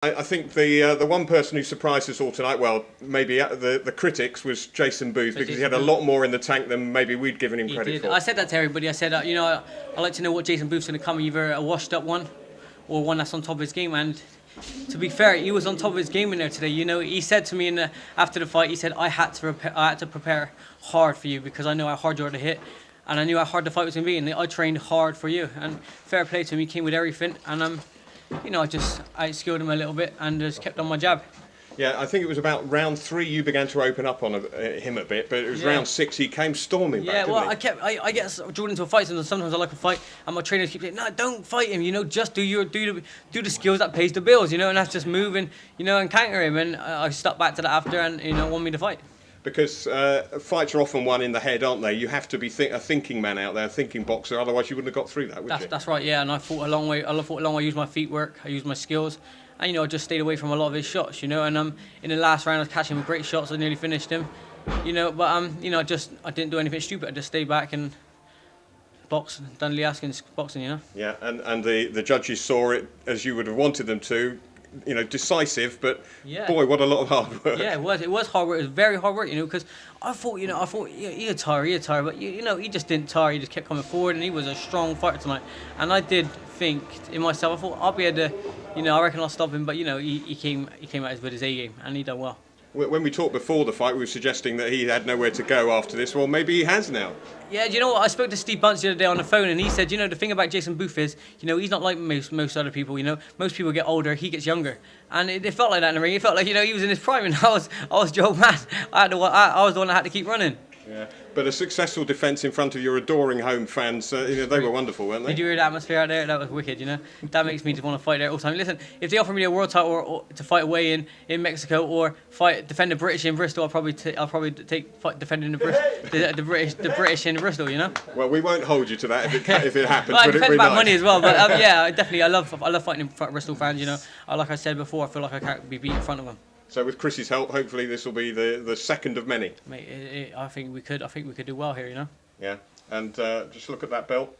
I think the one person who surprised us all tonight, well, maybe the critics, was Jason Booth, because he had a lot more in the tank than maybe we'd given him credit for. I said that to everybody. I said, you know, I like to know what Jason Booth's going to come, either a washed up one or one that's on top of his game. And to be fair, he was on top of his game in there today. You know, he said to me after the fight, he said, I had to prepare hard for you because I know how hard you are to hit. And I knew how hard the fight was going to be, and I trained hard for you. And fair play to him, he came with everything. And you know, I skilled him a little bit and just kept on my jab. Yeah, I think it was about round 3 you began to open up on him a bit, but it was round 6 he came storming back. Yeah, well, I get drawn into a fight, and sometimes I like a fight, and my trainers keep saying, "No, don't fight him. You know, just do the skills that pays the bills. You know, and that's just moving, you know, and counter him." And I stuck back to that after, and you know, won me the fight. Because fights are often won in the head, aren't they? You have to be a thinking man out there, a thinking boxer, otherwise you wouldn't have got through that, would you? That's right, yeah, and I fought a long way. I used my feet work, I used my skills, and you know, I just stayed away from a lot of his shots, you know. And in the last round, I was catching him with great shots. I nearly finished him, you know. But you know, I didn't do anything stupid. I just stayed back and boxed, done Lee Haskins boxing, you know. Yeah, and the judges saw it as you would have wanted them to. You know, decisive, but boy, what a lot of hard work. Yeah, it was hard work. It was very hard work, you know, because I thought he'd tire, but you know, he just didn't tire. He just kept coming forward, and he was a strong fighter tonight. And I did think in myself, I thought I'll be able to, you know, I reckon I'll stop him. But you know, he came out with his A game, and he done well. When we talked before the fight, we were suggesting that he had nowhere to go after this. Well, maybe he has now. Yeah, do you know what? I spoke to Steve Bunce the other day on the phone, and he said, you know, the thing about Jason Booth is, you know, he's not like most other people. You know, most people get older, he gets younger, and it felt like that in the ring. It felt like, you know, he was in his prime, and I was Joe Man. I was the one that had to keep running. Yeah, but a successful defence in front of your adoring home fans, you know, they were wonderful, weren't they? Did you hear the atmosphere out there? That was wicked, you know. That makes me just want to fight there all the time. Listen, if they offer me a world title or to fight away in Mexico or defend the British in Bristol, I'll probably take defending the British in Bristol, you know. Well, we won't hold you to that if it happens. Well, it depends about money as well, but yeah, I love fighting in front of Bristol fans, you know. Like I said before, I feel like I can't be beat in front of them. So with Chris's help, hopefully this will be the second of many. Mate, I think we could do well here, you know. Yeah, and just look at that belt.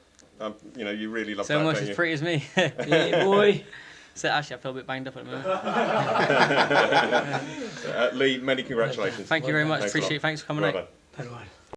You know, you really love that. So almost as pretty as me. Yeah, boy. So actually, I feel a bit banged up at the moment. Lee, many congratulations. Thank you very much. Appreciate it. Thanks for coming out. Well done.